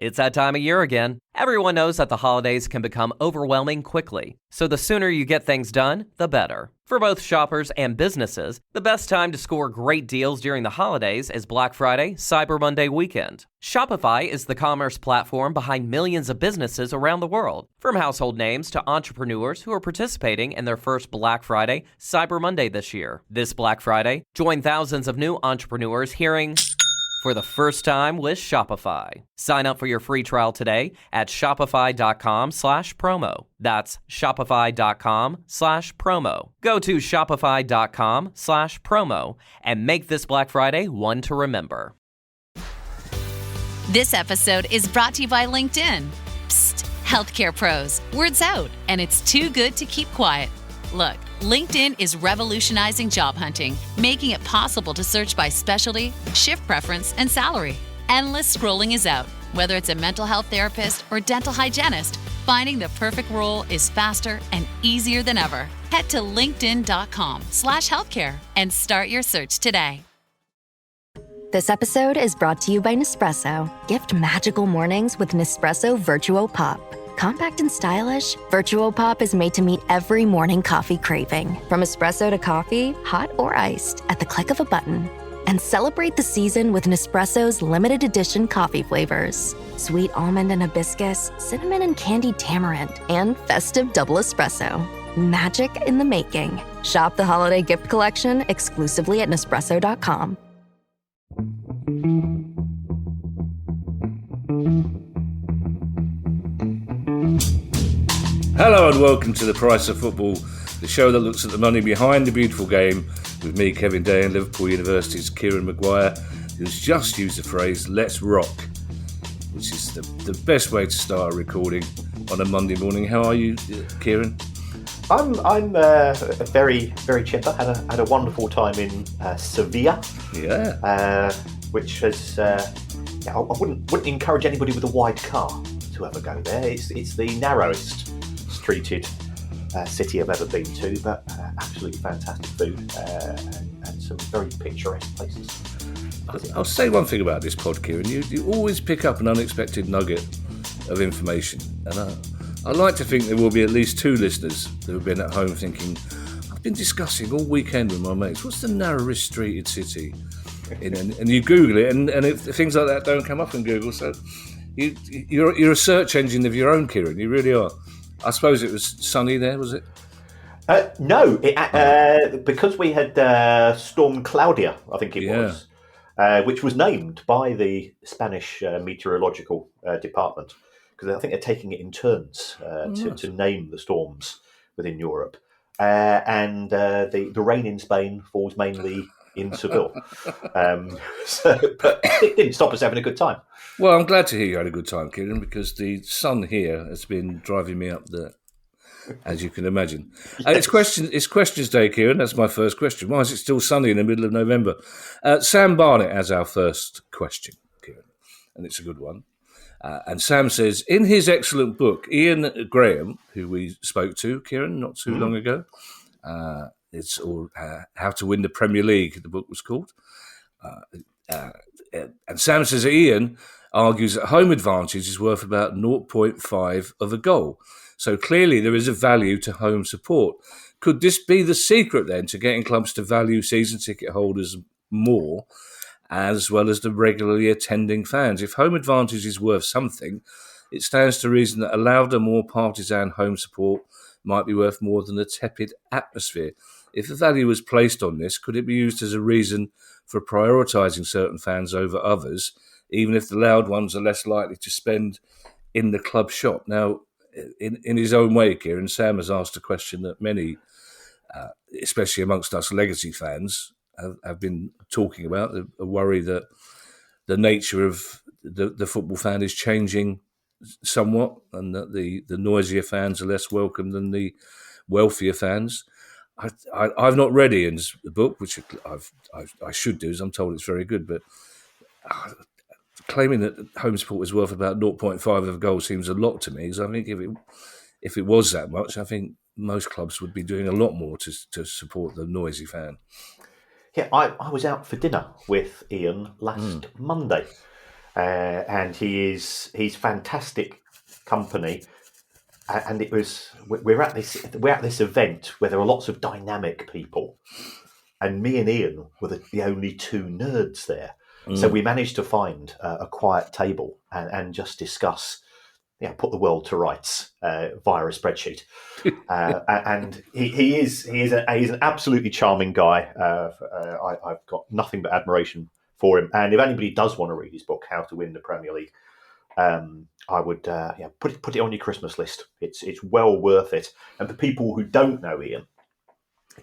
It's that time of year again. Everyone knows that the holidays can become overwhelming quickly, so the sooner you get things done, the better. For both shoppers and businesses, the best time to score great deals during the holidays is Black Friday, Cyber Monday weekend. Shopify is the commerce platform behind millions of businesses around the world, from household names to entrepreneurs who are participating in their first Black Friday, Cyber Monday this year. This Black Friday, join thousands of new entrepreneurs hearing for the first time with Shopify. Sign up for your free trial today at shopify.com/promo. That's shopify.com/promo. Go to shopify.com/promo and make this Black Friday one to remember. This episode is brought to you by LinkedIn. Psst, healthcare pros, word's out, and it's too good to keep quiet. Look, LinkedIn is revolutionizing job hunting, making it possible to search by specialty, shift preference, and salary. Endless scrolling is out. Whether it's a mental health therapist or dental hygienist, finding the perfect role is faster and easier than ever. Head to linkedin.com/healthcare and start your search today. This episode is brought to you by Nespresso. Gift magical mornings with Nespresso Virtuo Pop. Compact and stylish, Virtuo Pop is made to meet every morning coffee craving. From espresso to coffee, hot or iced, at the click of a button. And celebrate the season with Nespresso's limited edition coffee flavors. Sweet almond and hibiscus, cinnamon and candied tamarind, and festive double espresso. Magic in the making. Shop the holiday gift collection exclusively at Nespresso.com. Hello and welcome to The Price of Football, the show that looks at the money behind the beautiful game, with me, Kevin Day, and Liverpool University's Kieran Maguire, who's just used the phrase "let's rock," which is the best way to start a recording on a Monday morning. How are you, Kieran? I'm very, very chipper. Had a wonderful time in Sevilla. Yeah. Which has I wouldn't encourage anybody with a wide car to ever go there. It's the narrowest streeted city I've ever been to, but absolutely fantastic food and some very picturesque places. I'll say one thing about this pod, Kieran. You always pick up an unexpected nugget of information, and I like to think there will be at least two listeners who have been at home thinking, I've been discussing all weekend with my mates, what's the narrowest streeted city? And you Google it, and if things like that don't come up in Google, so you're a search engine of your own, Kieran. You really are. I suppose it was sunny there, was it? No, because we had Storm Claudia, I think it was, which was named by the Spanish meteorological department, because I think they're taking it in turns to name the storms within Europe. And the rain in Spain falls mainly in Seville. But it didn't stop us having a good time. Well, I'm glad to hear you had a good time, Kieran, because the sun here has been driving me up the, as you can imagine. Yes. It's questions day, Kieran. That's my first question. Why is it still sunny in the middle of November? Sam Barnett has our first question, Kieran, and it's a good one. And Sam says, in his excellent book, Ian Graham, who we spoke to, Kieran, not too long ago, it's all How to Win the Premier League, the book was called. And Sam says that Ian argues that home advantage is worth about 0.5 of a goal. So clearly there is a value to home support. Could this be the secret then to getting clubs to value season ticket holders more, as well as the regularly attending fans? If home advantage is worth something, it stands to reason that a louder, more partisan home support might be worth more than a tepid atmosphere. If a value was placed on this, could it be used as a reason for prioritising certain fans over others, even if the loud ones are less likely to spend in the club shop? Now, in his own way, Kieran, Sam has asked a question that many, especially amongst us legacy fans, have been talking about, a worry that the nature of the football fan is changing somewhat, and that the noisier fans are less welcome than the wealthier fans. I've not read Ian's book, which I should do, as I'm told it's very good, but claiming that home support is worth about 0.5 of a goal seems a lot to me, because I think if it was that much, I think most clubs would be doing a lot more to support the noisy fan. Yeah, I was out for dinner with Ian last Monday, and he's fantastic company. And we're at this event where there are lots of dynamic people, and me and Ian were the only two nerds there. So we managed to find a quiet table and just discuss, put the world to rights via a spreadsheet. And he is an absolutely charming guy. I've got nothing but admiration for him. And if anybody does want to read his book, How to Win the Premier League, I would put it on your Christmas list. It's well worth it. And for people who don't know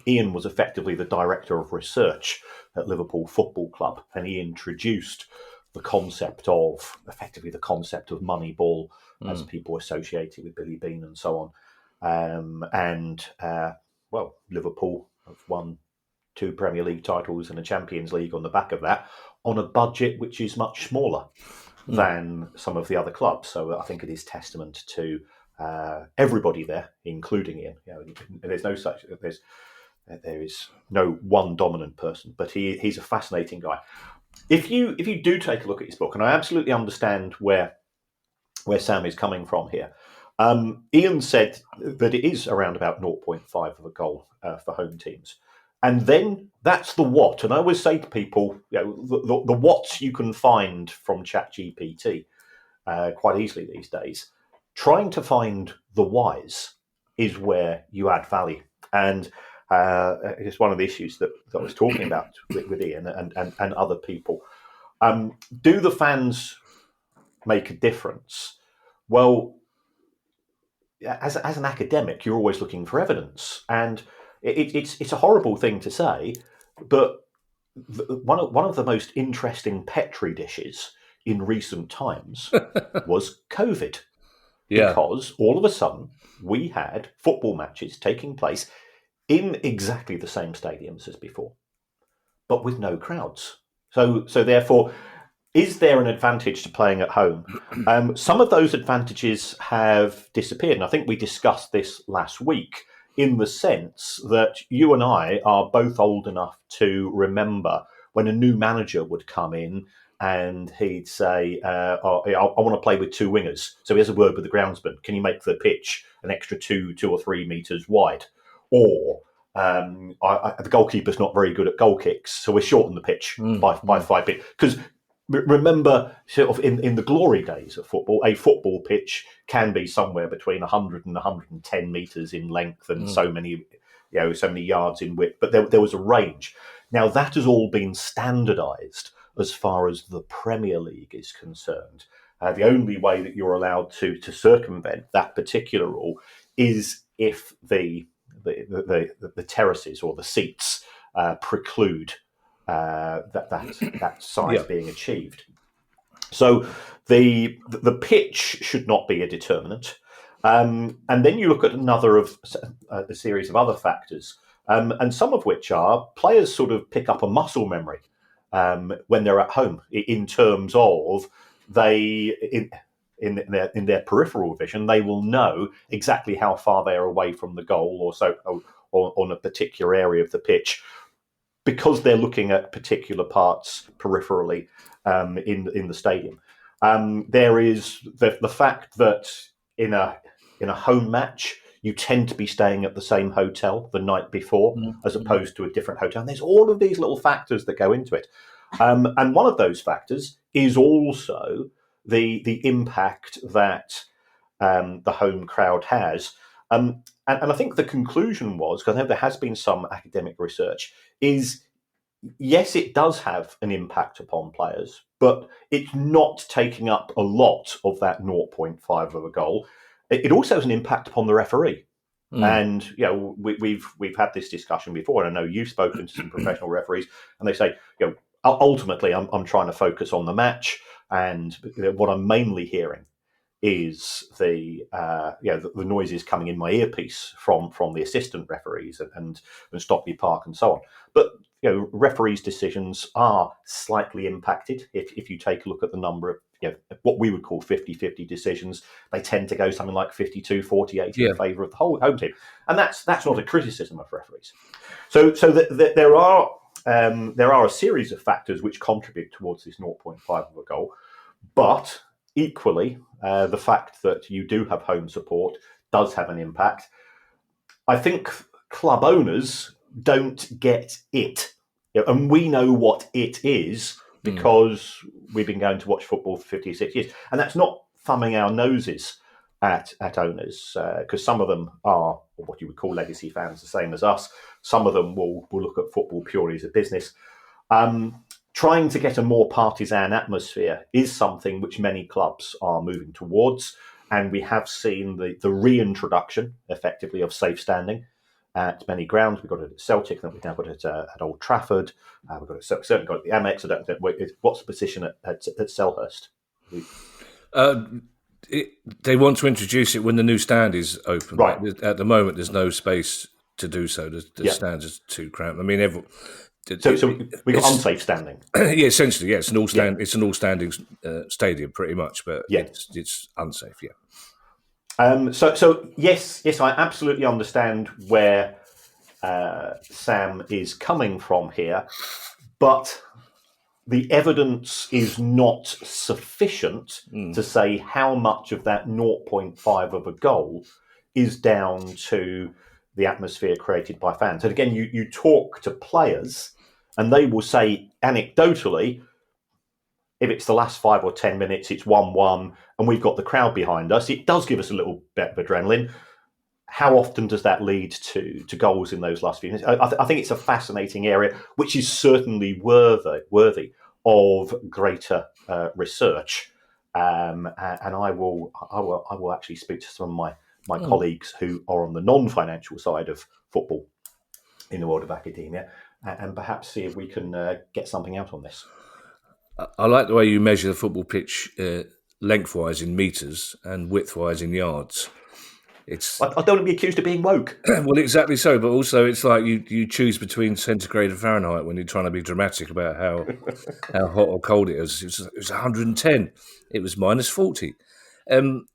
Ian was effectively the director of research at Liverpool Football Club, and he introduced the concept of Moneyball as people associated with Billy Bean and so on. Liverpool have won 2 Premier League titles and a Champions League on the back of that, on a budget which is much smaller than some of the other clubs. So I think it is testament to everybody there, including Ian. There is no one dominant person, but he's a fascinating guy. If you do take a look at his book, and I absolutely understand where Sam is coming from here, Ian said that it is around about 0.5 of a goal for home teams. And then that's the what. And I always say to people, the whats you can find from ChatGPT quite easily these days. Trying to find the whys is where you add value. And it's one of the issues that I was talking about with Ian and other people. Do the fans make a difference? Well, as an academic, you're always looking for evidence. And it's a horrible thing to say, but one of the most interesting petri dishes in recent times was COVID. Yeah. Because all of a sudden we had football matches taking place in exactly the same stadiums as before, but with no crowds. So therefore, is there an advantage to playing at home? Some of those advantages have disappeared, and I think we discussed this last week, in the sense that you and I are both old enough to remember when a new manager would come in and he'd say, I want to play with 2 wingers. So he has a word with the groundsman. Can you make the pitch an extra 2 or 3 metres wide? Or the goalkeeper's not very good at goal kicks, so we shorten the pitch by 5 feet. Because remember, sort of in the glory days of football, a football pitch can be somewhere between 100 and 110 metres in length and so many yards in width. But there was a range. Now that has all been standardised as far as the Premier League is concerned. The only way that you're allowed to circumvent that particular rule is if the terraces or the seats preclude that size being achieved. So the pitch should not be a determinant. And then you look at another of a series of other factors, and some of which are players sort of pick up a muscle memory when they're at home, in terms of in their peripheral vision, they will know exactly how far they are away from the goal or on a particular area of the pitch, because they're looking at particular parts peripherally in the stadium. There is the fact that in a home match, you tend to be staying at the same hotel the night before, as opposed to a different hotel. And there's all of these little factors that go into it. And one of those factors is also the impact that the home crowd has. And I think the conclusion was, because I know there has been some academic research, is yes, it does have an impact upon players, but it's not taking up a lot of that 0.5 of a goal. It also has an impact upon the referee. And we've had this discussion before, and I know you've spoken to some professional referees, and they say, ultimately, I'm trying to focus on the match, and what I'm mainly hearing is the noises coming in my earpiece from the assistant referees and Stockley Park and so on. But referees' decisions are slightly impacted. If you take a look at the number of what we would call 50-50 decisions, they tend to go something like 52-48 in favour of the whole home team, and that's not a criticism of referees. So there are a series of factors which contribute towards this 0.5 of a goal. But equally, the fact that you do have home support does have an impact. I think club owners don't get it. And we know what it is because we've been going to watch football for 56 years. And that's not thumbing our noses at owners, because some of them are what you would call legacy fans, the same as us. Some of them will look at football purely as a business. Trying to get a more partisan atmosphere is something which many clubs are moving towards. And we have seen the reintroduction, effectively, of safe standing at many grounds. We've got it at Celtic, and we've now got it at Old Trafford. We've got it, certainly got it at the Amex. I don't know, what's the position at Selhurst? They want to introduce it when the new stand is open. Right. At the moment, there's no space to do so. The stands are too cramped. I mean, so we got unsafe standing. Yeah, essentially, yeah. It's an all-standing stadium, pretty much, but it's unsafe. Yeah. So yes, I absolutely understand where Sam is coming from here, but the evidence is not sufficient to say how much of that 0.5 of a goal is down to the atmosphere created by fans. And again, you talk to players, and they will say anecdotally, if it's the last 5 or 10 minutes, it's 1-1, and we've got the crowd behind us, it does give us a little bit of adrenaline. How often does that lead to goals in those last few minutes? I think it's a fascinating area, which is certainly worthy of greater research. And I will actually speak to some of my colleagues who are on the non-financial side of football in the world of academia, and perhaps see if we can get something out on this. I like the way you measure the football pitch lengthwise in metres and widthwise in yards. I don't want to be accused of being woke. Well, exactly so, but also it's like you choose between centigrade and Fahrenheit when you're trying to be dramatic about how hot or cold it is. It was 110. It was minus 40. It's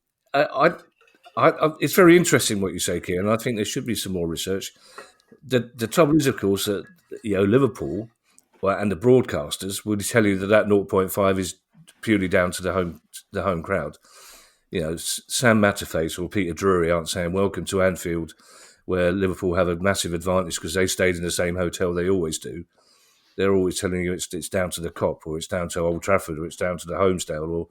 very interesting what you say, Kieran. I think there should be some more research. The trouble is, of course, that Liverpool and the broadcasters would tell you that 0.5 is purely down to the home crowd. Sam Matterface or Peter Drury aren't saying welcome to Anfield, where Liverpool have a massive advantage because they stayed in the same hotel they always do. They're always telling you it's down to the Kop, or it's down to Old Trafford, or it's down to the Homestale, or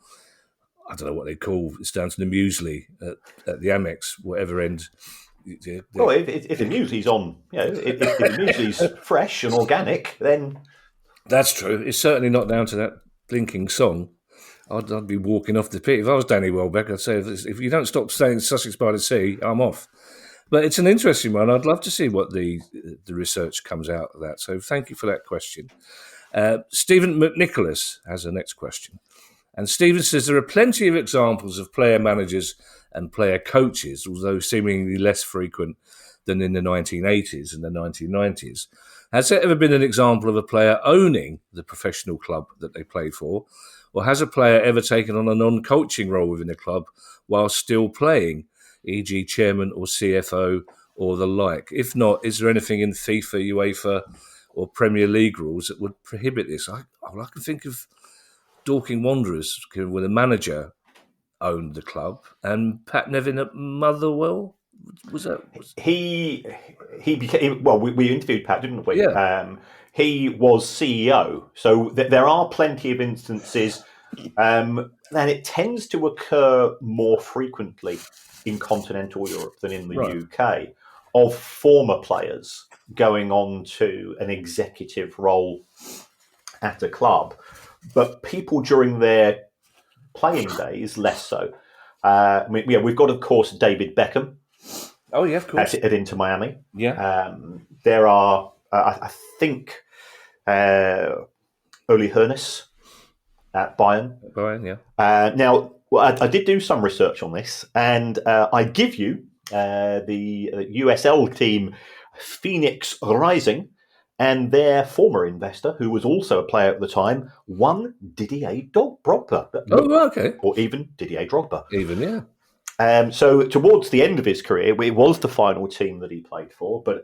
I don't know what they call it's down to the muesli at the Amex, whatever end. Well, if the muesli's on, if the muesli's fresh and organic, then that's true. It's certainly not down to that blinking song. I'd be walking off the pitch. If I was Danny Welbeck, I'd say, if you don't stop saying Sussex by the Sea, I'm off. But it's an interesting one. I'd love to see what the research comes out of that. So thank you for that question. Stephen McNicholas has the next question. And Stephen says, there are plenty of examples of player managers and player coaches, although seemingly less frequent than in the 1980s and the 1990s. Has there ever been an example of a player owning the professional club that they played for? Or has a player ever taken on a non-coaching role within a club while still playing, e.g. chairman or CFO or the like? If not, is there anything in FIFA, UEFA or Premier League rules that would prohibit this? I can think of Dorking Wanderers, where the manager owned the club, and Pat Nevin at Motherwell. He became, well, we interviewed Pat, didn't we? Yeah. He was CEO. So there are plenty of instances, and it tends to occur more frequently in continental Europe than in the UK, of former players going on to an executive role at a club. But people during their playing days, less so. We've got, of course, David Beckham. Oh, yeah, of course. At Inter Miami. Yeah. There are, I think, Uli Hoeneß at Bayern. Yeah. Now, I did do some research on this, and I give you the USL team Phoenix Rising and their former investor, who was also a player at the time, one Didier Drogba. Oh, okay. Or even Didier Drogba. Even, yeah. So towards the end of his career, it was the final team that he played for, but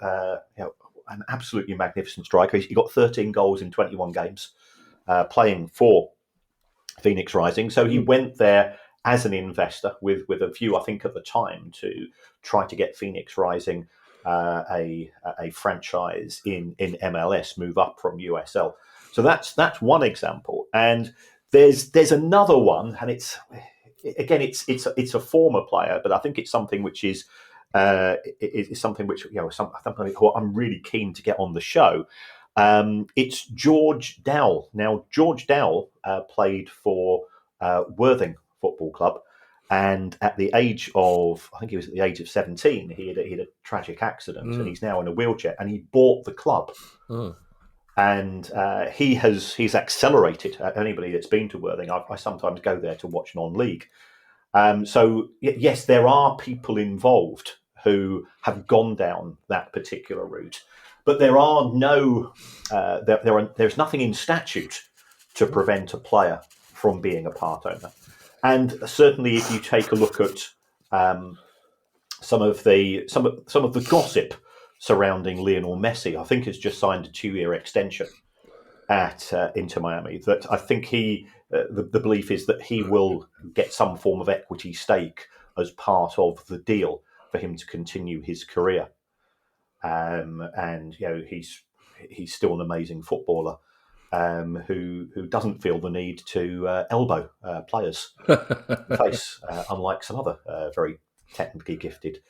an absolutely magnificent striker. He got 13 goals in 21 games, playing for Phoenix Rising. So he went there as an investor with a view, I think, at the time to try to get Phoenix Rising a franchise in MLS, move up from USL. So that's one example, and there's another one, and it's a former player, but I think it's something which is something which something I'm really keen to get on the show. It's George Dowell. Now, George Dowell played for Worthing Football Club, and at the age of, I think he was at the age of 17, he had a tragic accident, and he's now in a wheelchair, and he bought the club. And he's accelerated. Anybody that's been to Worthing, I sometimes go there to watch non-league. So yes, there are people involved who have gone down that particular route, but there are there's nothing in statute to prevent a player from being a part owner. And certainly, if you take a look at some of the gossip surrounding Lionel Messi, I think has just signed a 2-year extension at Inter Miami. That I think the belief is that he will get some form of equity stake as part of the deal for him to continue his career. And he's still an amazing footballer who doesn't feel the need to elbow players in the face, unlike some other very technically gifted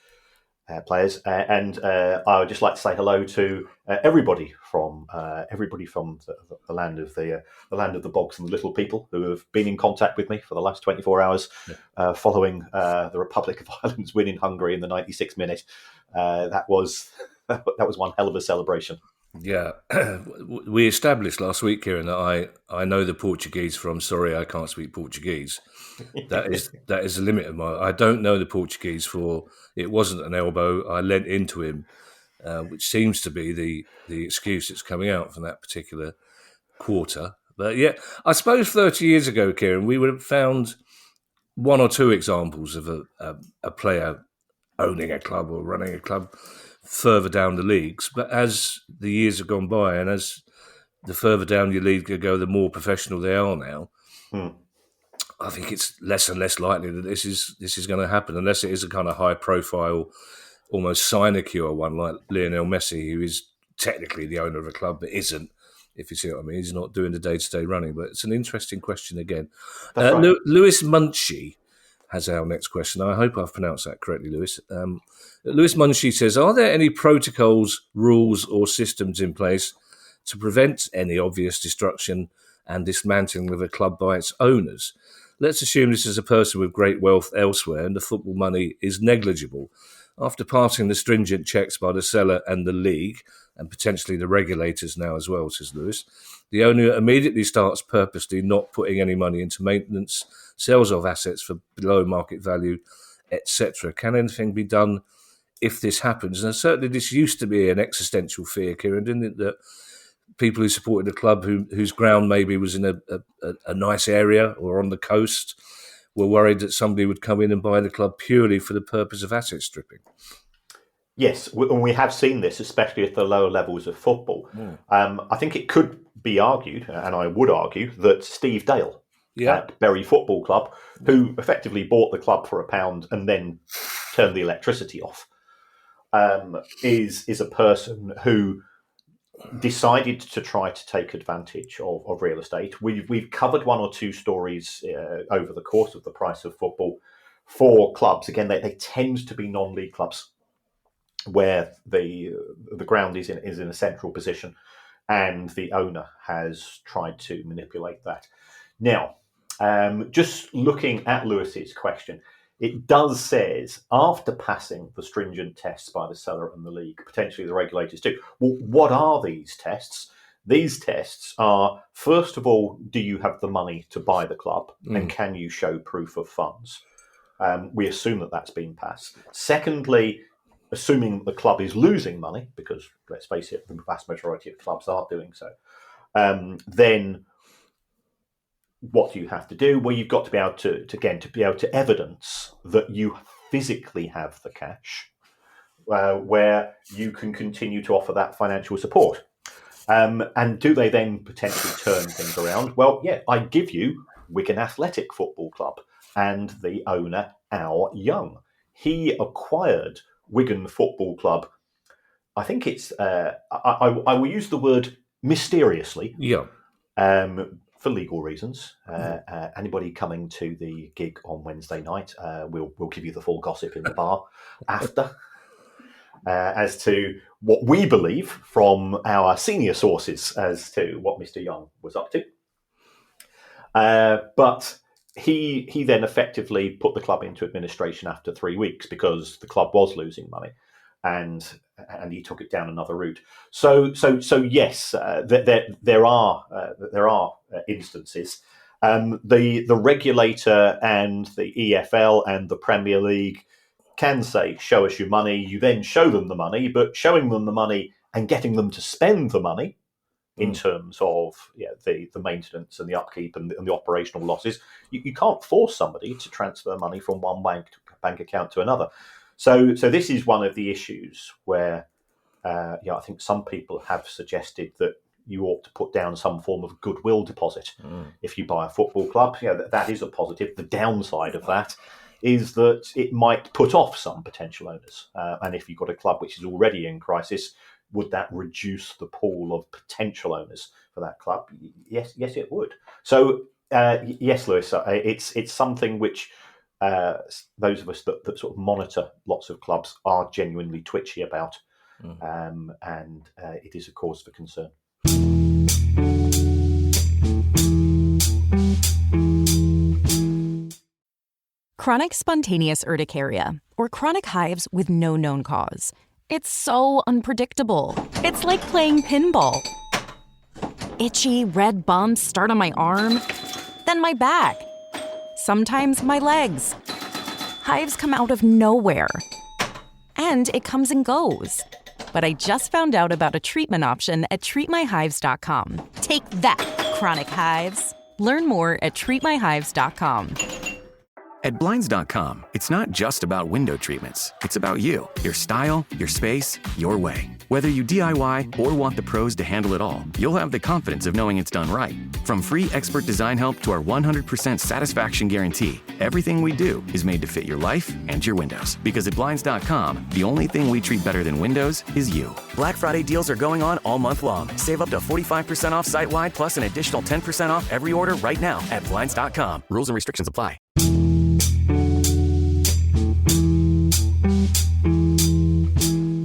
players. And I would just like to say hello to everybody from the land of the bogs and the little people who have been in contact with me for the last 24 hours following the Republic of Ireland's win in Hungary in the 96th minute. That was one hell of a celebration. Yeah, we established last week, Kieran, that I know the Portuguese from sorry I can't speak Portuguese. That is the limit of my. I don't know the Portuguese for it wasn't an elbow. I leant into him, which seems to be the excuse that's coming out from that particular quarter. But yeah, I suppose 30 years ago, Kieran, we would have found one or two examples of a player owning a club or running a club further down the leagues. But as the years have gone by and as the further down your league go, the more professional they are now, I think it's less and less likely that this is going to happen unless it is a kind of high-profile, almost sinecure one like Lionel Messi, who is technically the owner of a club but isn't, if you see what I mean. He's not doing the day-to-day running. But it's an interesting question again. That's right. Lewis Munchie has our next question. I hope I've pronounced that correctly, Lewis. Lewis Munchie says, are there any protocols, rules or systems in place to prevent any obvious destruction and dismantling of a club by its owners? Let's assume this is a person with great wealth elsewhere and the football money is negligible. After passing the stringent checks by the seller and the league, and potentially the regulators now as well, says Lewis, the owner immediately starts purposely not putting any money into maintenance, sales of assets for below market value, etc. Can anything be done if this happens? And certainly this used to be an existential fear, Kieran, didn't it, that people who supported a club whose ground maybe was in a nice area or on the coast were worried that somebody would come in and buy the club purely for the purpose of asset stripping. Yes, and we have seen this, especially at the lower levels of football. I think it could be argued, and I would argue, that Steve Dale at Bury Football Club, who effectively bought the club for £1 and then turned the electricity off, is a person who decided to try to take advantage of real estate. We've covered one or two stories over the course of the price of football for clubs. Again, they tend to be non-league clubs where the ground is in a central position and the owner has tried to manipulate that. Now, just looking at Lewis's question, it does says, after passing the stringent tests by the seller and the league, potentially the regulators too. Well, what are these tests? These tests are, first of all, do you have the money to buy the club? And can you show proof of funds? We assume that that's been passed. Secondly, assuming the club is losing money, because let's face it, the vast majority of clubs are doing so, then what do you have to do? Well, you've got to be able to evidence that you physically have the cash, where you can continue to offer that financial support. And do they then potentially turn things around? Well, yeah, I give you Wigan Athletic Football Club and the owner, Al Young. He acquired Wigan Football Club. I think it's, I will use the word mysteriously. Yeah. For legal reasons. Anybody coming to the gig on Wednesday night, we'll give you the full gossip in the bar after, as to what we believe from our senior sources as to what Mr. Young was up to. But he then effectively put the club into administration after 3 weeks because the club was losing money, and he took it down another route. So yes, there are instances. The regulator and the EFL and the Premier League can say, "Show us your money." You then show them the money, but showing them the money and getting them to spend the money in terms of the maintenance and the upkeep and the operational losses, you can't force somebody to transfer money from one bank account to another. So this is one of the issues where I think some people have suggested that you ought to put down some form of goodwill deposit if you buy a football club. That is a positive. The downside of that is that it might put off some potential owners. And if you've got a club which is already in crisis, would that reduce the pool of potential owners for that club? Yes, it would. So yes, Lewis, it's something which those of us that sort of monitor lots of clubs are genuinely twitchy about, and it is a cause for concern. Chronic spontaneous urticaria, or chronic hives with no known cause. It's so unpredictable. It's like playing pinball. Itchy red bumps start on my arm, then my back, sometimes my legs. Hives come out of nowhere. And it comes and goes. But I just found out about a treatment option at treatmyhives.com. Take that, chronic hives. Learn more at treatmyhives.com. At Blinds.com, it's not just about window treatments. It's about you, your style, your space, your way. Whether you DIY or want the pros to handle it all, you'll have the confidence of knowing it's done right. From free expert design help to our 100% satisfaction guarantee, everything we do is made to fit your life and your windows. Because at Blinds.com, the only thing we treat better than windows is you. Black Friday deals are going on all month long. Save up to 45% off site-wide plus an additional 10% off every order right now at Blinds.com. Rules and restrictions apply.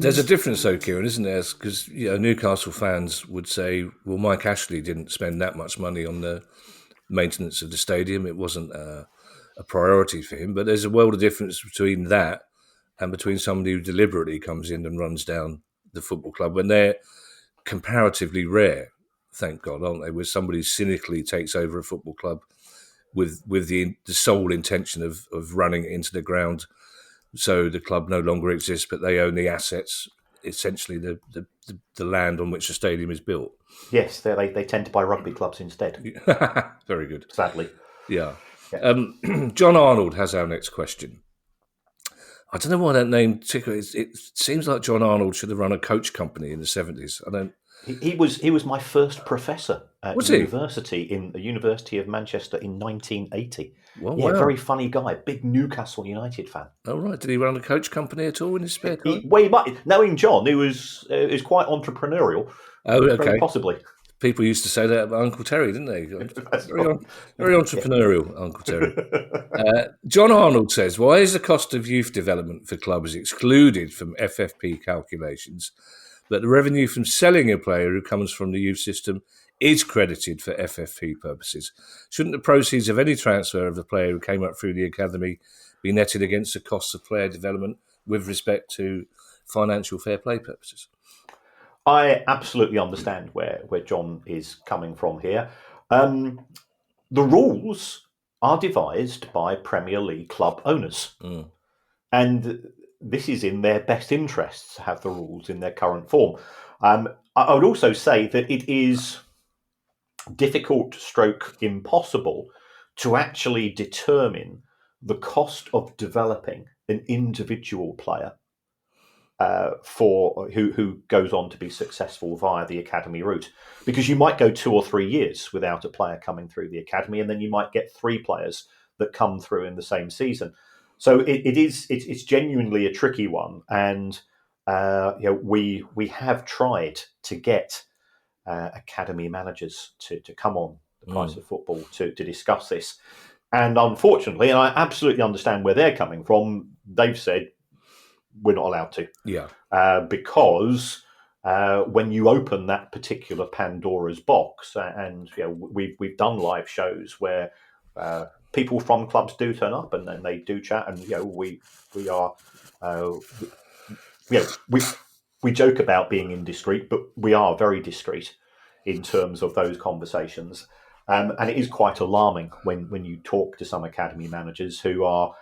There's a difference, though, Kieran, isn't there? Because Newcastle fans would say, well, Mike Ashley didn't spend that much money on the maintenance of the stadium. It wasn't a priority for him. But there's a world of difference between that and between somebody who deliberately comes in and runs down the football club, when they're comparatively rare, thank God, aren't they? Where somebody cynically takes over a football club with the sole intention of running it into the ground. So the club no longer exists, but they own the assets, essentially the land on which the stadium is built. Yes, they tend to buy rugby clubs instead. Very good. Sadly. Yeah. John Arnold has our next question. I don't know why that name tickles. It seems like John Arnold should have run a coach company in the 70s. I don't. He was my first professor at university in the University of Manchester in 1980. Well, wow. Very funny guy, big Newcastle United fan. Oh right, did he run a coach company at all in his spare time? He might. Knowing John, he was quite entrepreneurial. Oh, okay, very possibly. People used to say that about Uncle Terry, didn't they? Very entrepreneurial, Uncle Terry. John Arnold says, why is the cost of youth development for clubs excluded from FFP calculations, but the revenue from selling a player who comes from the youth system is credited for FFP purposes? Shouldn't the proceeds of any transfer of the player who came up through the academy be netted against the costs of player development with respect to financial fair play purposes? I absolutely understand where John is coming from here. The rules are devised by Premier League club owners. And this is in their best interests to have the rules in their current form. I would also say that it is difficult / impossible to actually determine the cost of developing an individual player for who goes on to be successful via the academy route, because you might go 2 or 3 years without a player coming through the academy, and then you might get 3 players that come through in the same season. So it's genuinely a tricky one, and we have tried to get academy managers to come on the Price of Football to discuss this, and unfortunately, and I absolutely understand where they're coming from, they've said we're not allowed to. Yeah. Because when you open that particular Pandora's box, and we've done live shows where people from clubs do turn up and then they do chat, and we joke about being indiscreet, but we are very discreet in terms of those conversations. And it is quite alarming when you talk to some academy managers who are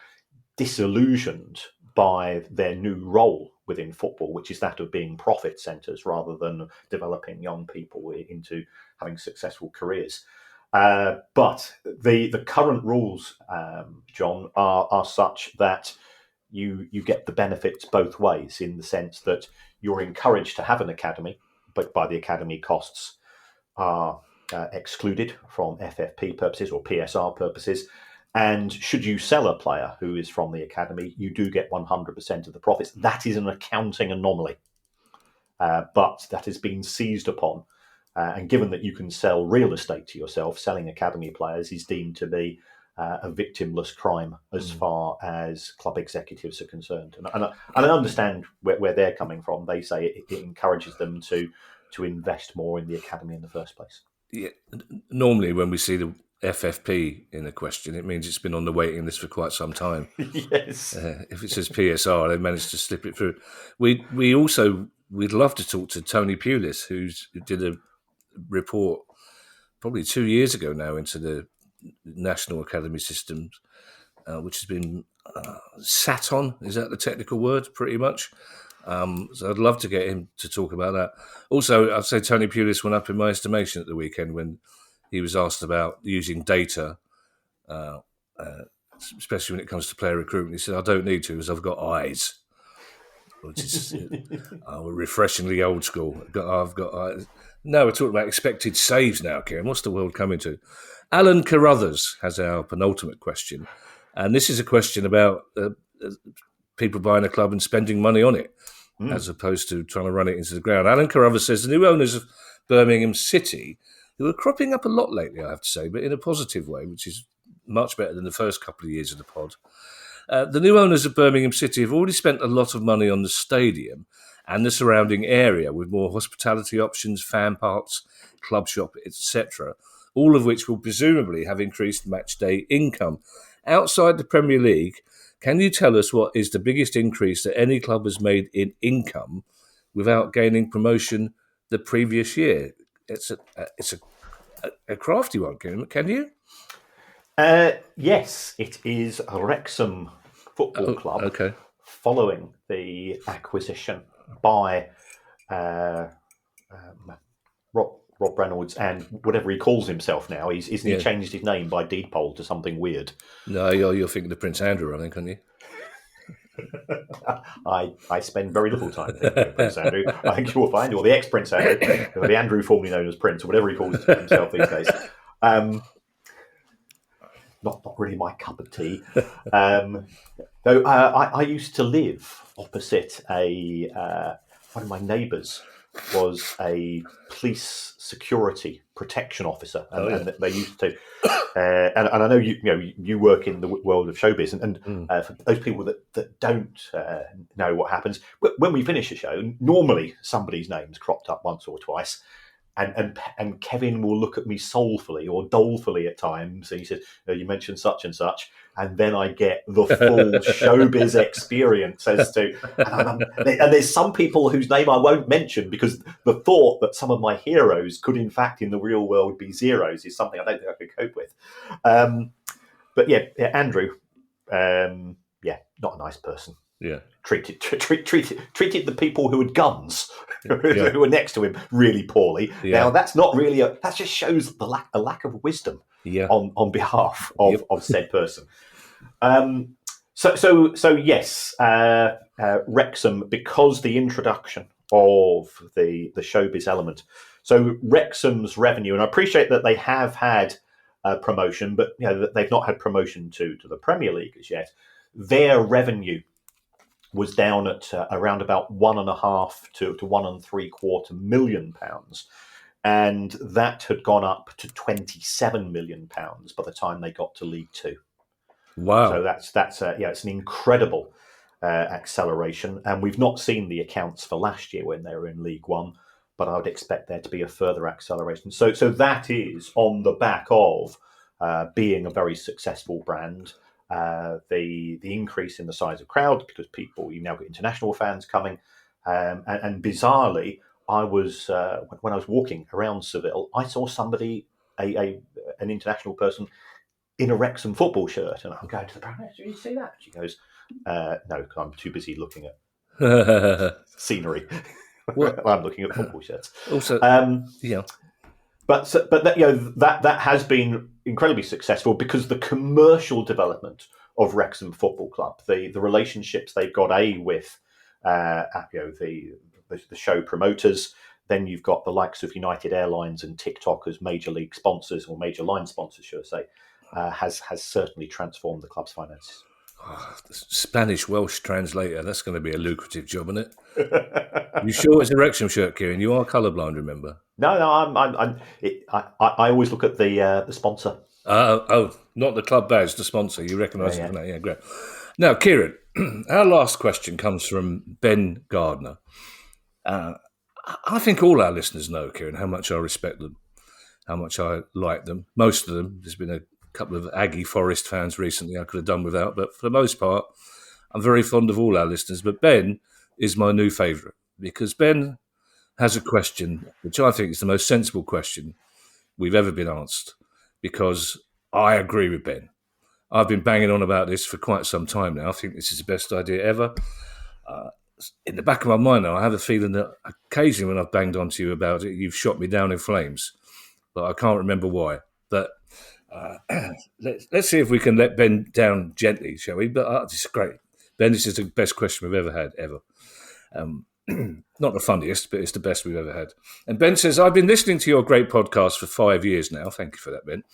disillusioned by their new role within football, which is that of being profit centres rather than developing young people into having successful careers. But the current rules, John, are such that you get the benefits both ways, in the sense that you're encouraged to have an academy, but by the academy costs are excluded from FFP purposes or PSR purposes. And should you sell a player who is from the academy, you do get 100% of the profits. That is an accounting anomaly, but that has been seized upon. And given that you can sell real estate to yourself, selling academy players is deemed to be a victimless crime as far as club executives are concerned. And I understand where they're coming from. They say it encourages them to invest more in the academy in the first place. Yeah. Normally, when we see the FFP in a question, it means it's been on the waiting list for quite some time. Yes. If it says PSR, they've managed to slip it through. We'd love to talk to Tony Pulis, who did a report probably 2 years ago now into the National Academy systems, which has been sat on. Is that the technical word? Pretty much. So I'd love to get him to talk about that. Also, I'd say Tony Pulis went up in my estimation at the weekend when he was asked about using data, especially when it comes to player recruitment. He said, "I don't need to because I've got eyes," which is refreshingly old school. I've got eyes. No, we're talking about expected saves now, Kieran. What's the world coming to? Alan Carruthers has our penultimate question. And this is a question about people buying a club and spending money on it, as opposed to trying to run it into the ground. Alan Carruthers says the new owners of Birmingham City, who are cropping up a lot lately, I have to say, but in a positive way, which is much better than the first couple of years of the pod. The new owners of Birmingham City have already spent a lot of money on the stadium and the surrounding area, with more hospitality options, fan parks, club shop, etc., all of which will presumably have increased match day income. Outside the Premier League, can you tell us what is the biggest increase that any club has made in income without gaining promotion the previous year? It's a crafty one, can you? Yes, it is Wrexham Football Club. Okay. Following the acquisition by Rob Reynolds and whatever he calls himself now. He changed his name by deed poll to something weird. No, you're thinking of Prince Andrew, I think, aren't you? I spend very little time thinking of Prince Andrew. I think you will find, or the ex-Prince Andrew, or the Andrew formerly known as Prince, or whatever he calls himself these days. Not really my cup of tea. Though I used to live opposite one of my neighbours was a police security protection officer, and they used to. And I know you work in the world of showbiz, and for those people that don't know what happens when we finish a show, normally somebody's name's cropped up once or twice. And Kevin will look at me soulfully or dolefully at times. And he says, "You mentioned such and such," and then I get the full showbiz experience as to. And there's some people whose name I won't mention because the thought that some of my heroes could, in fact, in the real world, be zeros is something I don't think I could cope with. But Andrew, not a nice person. Yeah, treated the people who had guns, who were next to him, really poorly. Yeah. Now that's not really that just shows a lack of wisdom on behalf of said person. So yes, Wrexham, because the introduction of the showbiz element. So Wrexham's revenue, and I appreciate that they have had promotion, but they've not had promotion to the Premier League as yet. Their revenue was down at around about £1.5 to £1.75 million, and that had gone up to £27 million by the time they got to League Two. Wow! So that's it's an incredible acceleration, and we've not seen the accounts for last year when they were in League One, but I would expect there to be a further acceleration. So that is on the back of being a very successful brand. The increase in the size of crowd, because you now get international fans coming, and bizarrely, I was when I was walking around Seville, I saw somebody, an international person, in a Wrexham football shirt, and I'm going to the Baroness. Did you see that? She goes, "No, I'm too busy looking at scenery. I'm looking at football shirts." Also, But that has been incredibly successful because the commercial development of Wrexham Football Club, the relationships they've got with the show promoters. Then you've got the likes of United Airlines and TikTok as major league sponsors, or major line sponsors, should I say, has certainly transformed the club's finances. Oh, the Spanish-Welsh translator, that's going to be a lucrative job, isn't it? You sure it's a Wrexham shirt, Kieran? You are colourblind, remember? No, I always look at the sponsor. Not the club badge, the sponsor. You recognise it from that? Yeah, great. Now, Kieran, our last question comes from Ben Gardner. I think all our listeners know, Kieran, how much I respect them, how much I like them. Most of them. There's been a couple of Aggie Forest fans recently I could have done without, but for the most part, I'm very fond of all our listeners. But Ben is my new favourite because Ben has a question which I think is the most sensible question we've ever been asked, because I agree with Ben. I've been banging on about this for quite some time now. I think this is the best idea ever. In the back of my mind now, I have a feeling that occasionally when I've banged onto you about it, you've shot me down in flames, but I can't remember why. But let's see if we can let Ben down gently, shall we? But this is great. Ben, this is the best question we've ever had, ever. Not the funniest, but it's the best we've ever had. And Ben says, I've been listening to your great podcast for 5 years now. Thank you for that, Ben.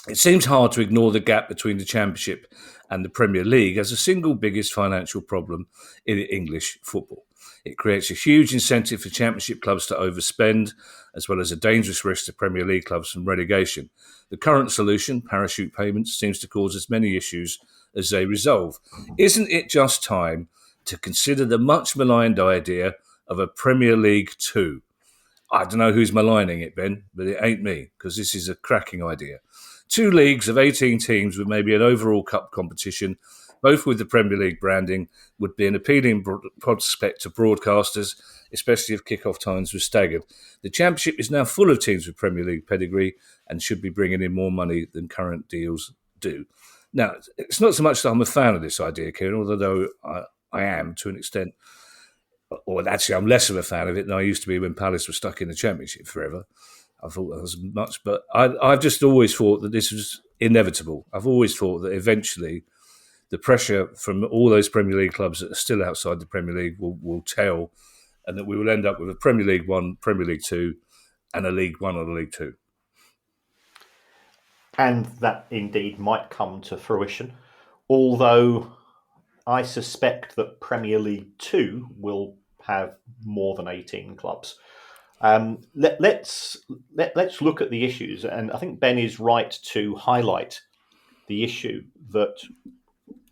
It seems hard to ignore the gap between the Championship and the Premier League as the single biggest financial problem in English football. It creates a huge incentive for Championship clubs to overspend, as well as a dangerous risk to Premier League clubs from relegation. The current solution, parachute payments, seems to cause as many issues as they resolve. Isn't it just time to consider the much maligned idea of a Premier League 2? I don't know who's maligning it, Ben, but it ain't me, because this is a cracking idea. 2 leagues of 18 teams with maybe an overall cup competition, both with the Premier League branding, would be an appealing prospect to broadcasters, especially if kick-off times were staggered. The Championship is now full of teams with Premier League pedigree and should be bringing in more money than current deals do. Now, it's not so much that I'm a fan of this idea, Kieran, although I am to an extent. Or actually, I'm less of a fan of it than I used to be when Palace was stuck in the Championship forever. I thought that was much, but I've just always thought that this was inevitable. I've always thought that eventually the pressure from all those Premier League clubs that are still outside the Premier League will tell, and that we will end up with a Premier League 1, Premier League 2, and a League 1 or a League 2. And that indeed might come to fruition, although I suspect that Premier League 2 will have more than 18 clubs. Let's look at the issues, and I think Ben is right to highlight the issue that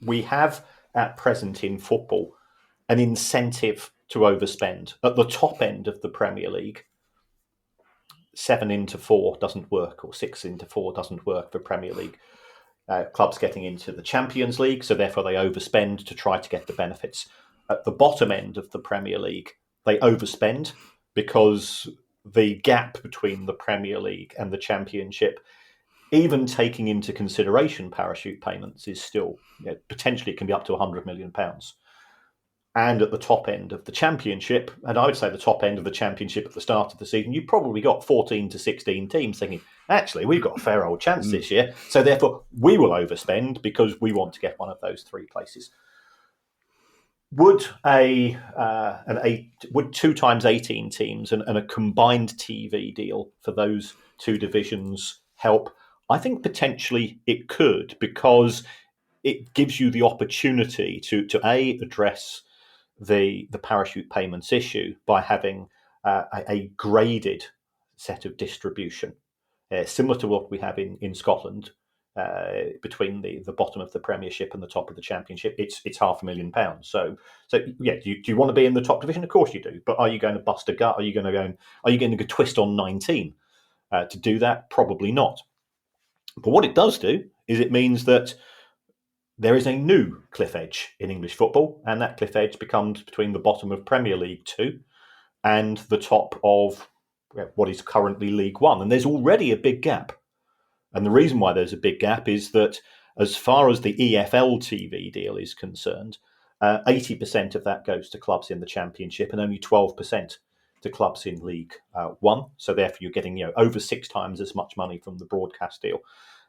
we have at present in football an incentive to overspend. At the top end of the Premier League, 7 into 4 doesn't work, or 6 into 4 doesn't work for Premier League clubs getting into the Champions League, so therefore they overspend to try to get the benefits. At the bottom end of the Premier League, they overspend because the gap between the Premier League and the Championship, even taking into consideration parachute payments, is still potentially can be up to £100 million. and at the top end of the Championship, and I would say the top end of the Championship at the start of the season, you probably got 14 to 16 teams thinking, actually, we've got a fair old chance this year, so therefore we will overspend because we want to get one of those 3 places. Would would 2 times 18 teams and a combined TV deal for those 2 divisions help? I think potentially it could, because it gives you the opportunity to address the parachute payments issue by having a graded set of distribution, similar to what we have in Scotland, between the bottom of the Premiership and the top of the Championship. It's £500,000. So yeah, do you want to be in the top division? Of course you do. But are you going to bust a gut? Are you going to go twist on 19 to do that? Probably not. But what it does do is it means that there is a new cliff edge in English football, and that cliff edge becomes between the bottom of Premier League 2 and the top of what is currently League 1. And there's already a big gap. And the reason why there's a big gap is that as far as the EFL TV deal is concerned, 80% of that goes to clubs in the Championship and only 12% to clubs in League 1. So therefore you're getting over 6 times as much money from the broadcast deal.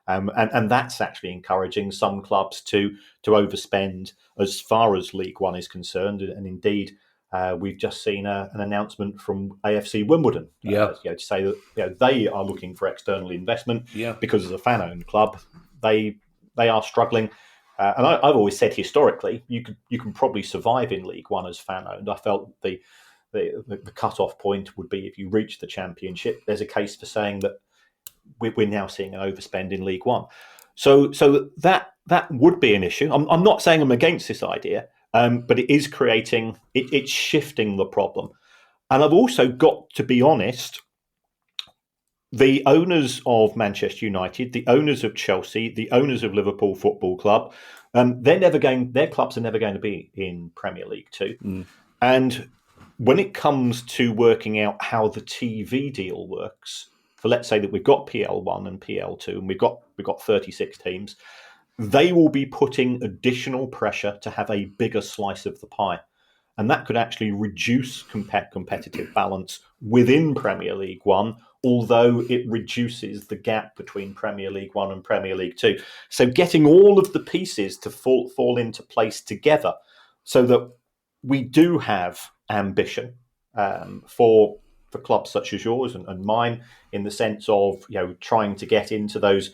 And that's actually encouraging some clubs to overspend as far as League One is concerned. And indeed, we've just seen an announcement from AFC Wimbledon to say that they are looking for external investment because as a fan-owned club, they are struggling. And I've always said historically, you can probably survive in League One as fan-owned. I felt the cut-off point would be if you reach the Championship. There's a case for saying that we're now seeing an overspend in League One. So that would be an issue. I'm not saying I'm against this idea, but it is it's shifting the problem. And I've also got to be honest, the owners of Manchester United, the owners of Chelsea, the owners of Liverpool Football Club, their clubs are never going to be in Premier League 2. And when it comes to working out how the TV deal works, for let's say that we've got PL1 and PL2 and we've got 36 teams, they will be putting additional pressure to have a bigger slice of the pie. And that could actually reduce competitive balance within Premier League 1, although it reduces the gap between Premier League 1 and Premier League 2. So getting all of the pieces to fall into place together so that we do have ambition for clubs such as yours and mine, in the sense of trying to get into those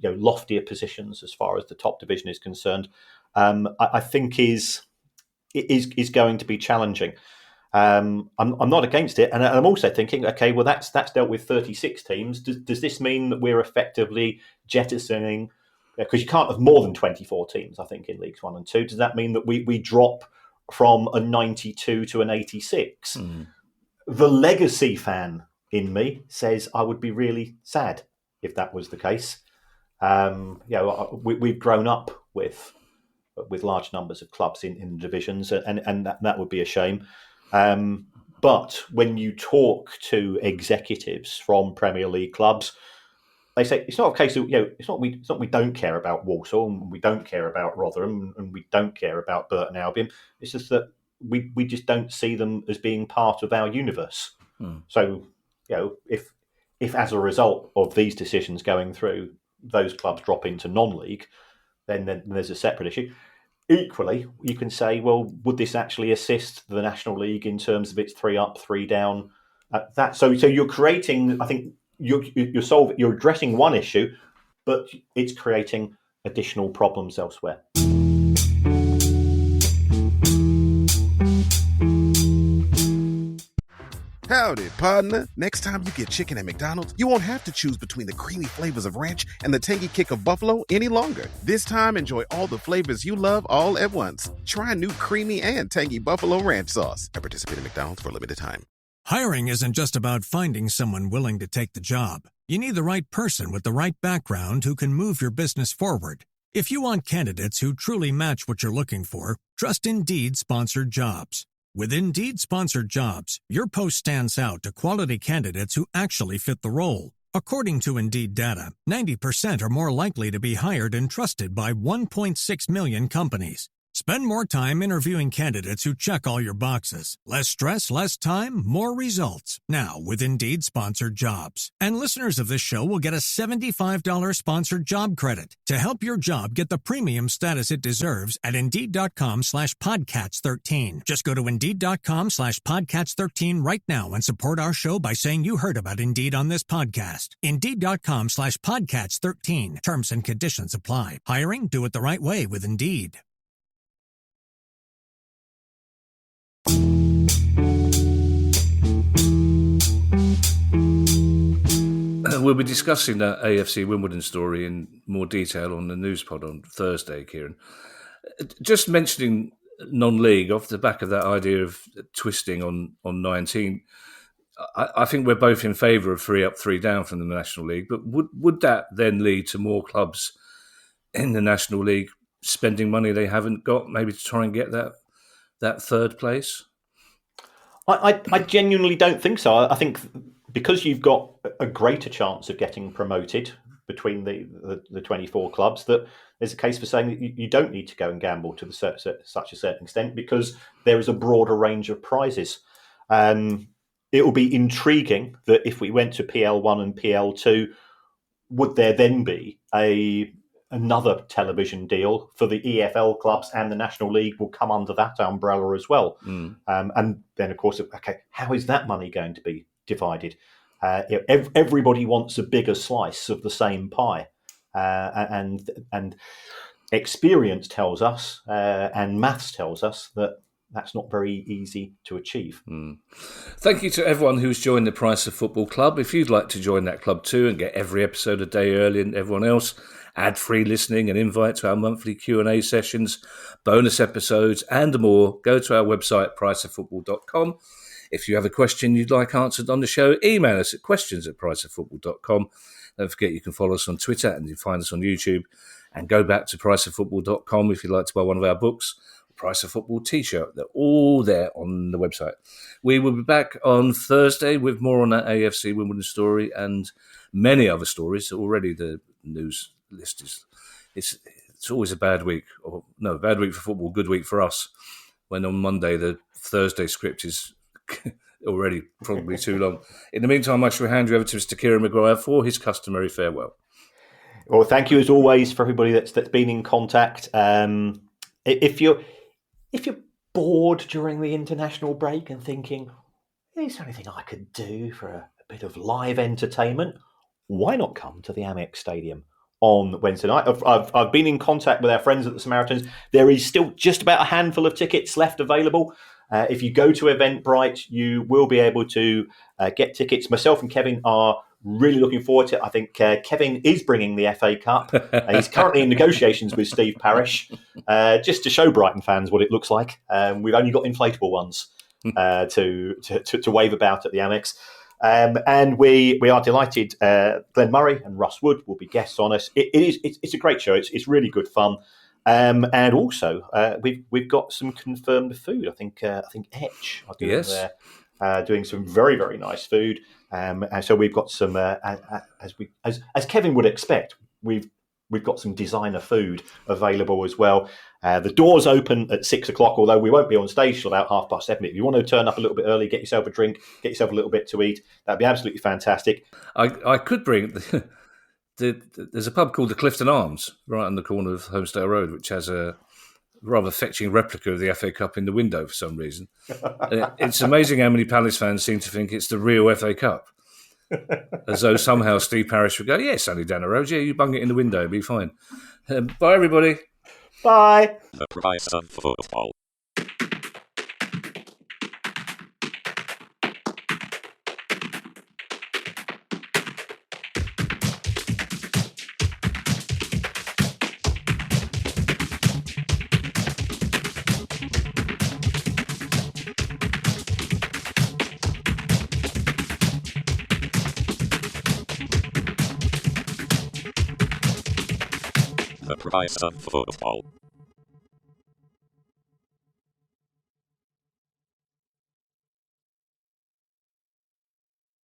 loftier positions as far as the top division is concerned, I think is going to be challenging. I'm not against it, and I'm also thinking, okay, well that's dealt with 36 teams. Does this mean that we're effectively jettisoning? Because you can't have more than 24 teams, I think, in Leagues 1 and 2. Does that mean that we drop from a 92 to an 86? The legacy fan in me says I would be really sad if that was the case. We've grown up with large numbers of clubs in divisions, and that would be a shame. But when you talk to executives from Premier League clubs, they say it's not a case of it's not we don't care about Walsall and we don't care about Rotherham and we don't care about Burton Albion. It's just that we just don't see them as being part of our universe. So, if as a result of these decisions going through, those clubs drop into non-league, then there's a separate issue. Equally, you can say, well, would this actually assist the National League in terms of its 3 up, 3 down? So you're creating, I think you're addressing one issue, but it's creating additional problems elsewhere. Howdy, partner. Next time you get chicken at McDonald's, you won't have to choose between the creamy flavors of ranch and the tangy kick of buffalo any longer. This time, enjoy all the flavors you love all at once. Try new creamy and tangy buffalo ranch sauce at participating McDonald's for a limited time. Hiring isn't just about finding someone willing to take the job. You need the right person with the right background who can move your business forward. If you want candidates who truly match what you're looking for, trust Indeed Sponsored Jobs. With Indeed Sponsored Jobs, your post stands out to quality candidates who actually fit the role. According to Indeed data, 90% are more likely to be hired and trusted by 1.6 million companies. Spend more time interviewing candidates who check all your boxes. Less stress, less time, more results. Now, with Indeed Sponsored Jobs. And listeners of this show will get a $75 sponsored job credit to help your job get the premium status it deserves at Indeed.com/Podcats13. Just go to Indeed.com/Podcats13 right now and support our show by saying you heard about Indeed on this podcast. Indeed.com/Podcats13. Terms and conditions apply. Hiring? Do it the right way with Indeed. We'll be discussing that AFC Wimbledon story in more detail on the news pod on Thursday, Kieran. Just mentioning non-league, off the back of that idea of twisting on 19, I think we're both in favour of 3 up, 3 down from the National League, but would that then lead to more clubs in the National League spending money they haven't got, maybe to try and get that third place? I genuinely don't think so. I think because you've got a greater chance of getting promoted between the 24 clubs, that there's a case for saying that you don't need to go and gamble to such a certain extent, because there is a broader range of prizes. It will be intriguing that if we went to PL1 and PL2, would there then be another television deal for the EFL clubs, and the National League will come under that umbrella as well? And then, of course, okay, how is that money going to be divided? Everybody wants a bigger slice of the same pie, and experience tells us, and maths tells us, that that's not very easy to achieve. Thank you to everyone who's joined the Price of Football Club. If you'd like to join that club too and get every episode a day earlier than everyone else, ad-free listening and invite to our monthly Q&A sessions, bonus episodes and more, go to our website, priceoffootball.com. If you have a question you'd like answered on the show, email us at questions@priceoffootball.com. Don't forget you can follow us on Twitter and you can find us on YouTube. And go back to priceoffootball.com if you'd like to buy one of our books, Price of Football t-shirt. They're all there on the website. We will be back on Thursday with more on that AFC Wimbledon story and many other stories. Already the news list it's always a bad week. Bad week for football, good week for us. When on Monday the Thursday script is already probably too long. In the meantime, I shall hand you over to Mr. Kieran Maguire for his customary farewell. Well, thank you as always for everybody that's been in contact. If you're bored during the international break and thinking, is there anything I could do for a bit of live entertainment? Why not come to the Amex Stadium on Wednesday night? I've been in contact with our friends at the Samaritans. There is still just about a handful of tickets left available. If you go to Eventbrite, you will be able to get tickets. Myself and Kevin are really looking forward to it. I think Kevin is bringing the FA Cup. He's currently in negotiations with Steve Parish, just to show Brighton fans what it looks like. We've only got inflatable ones to wave about at the Amex. And we are delighted. Glenn Murray and Russ Wood will be guests on us. It's a great show. It's really good fun. And also, we've got some confirmed food. I think Etch are doing some very, very nice food. And so we've got some, as Kevin would expect, we've got some designer food available as well. The doors open at 6 o'clock, although we won't be on stage till about 7:30. If you want to turn up a little bit early, get yourself a drink, get yourself a little bit to eat, that'd be absolutely fantastic. I could bring there's a pub called the Clifton Arms right on the corner of Homestead Road, which has a rather fetching replica of the FA Cup in the window for some reason. It's amazing how many Palace fans seem to think it's the real FA Cup. As though somehow Steve Parish would go, yes, only down the road. Yeah, you bung it in the window, it'll be fine. Bye, everybody. Bye. The Price of Football. The Price of Football.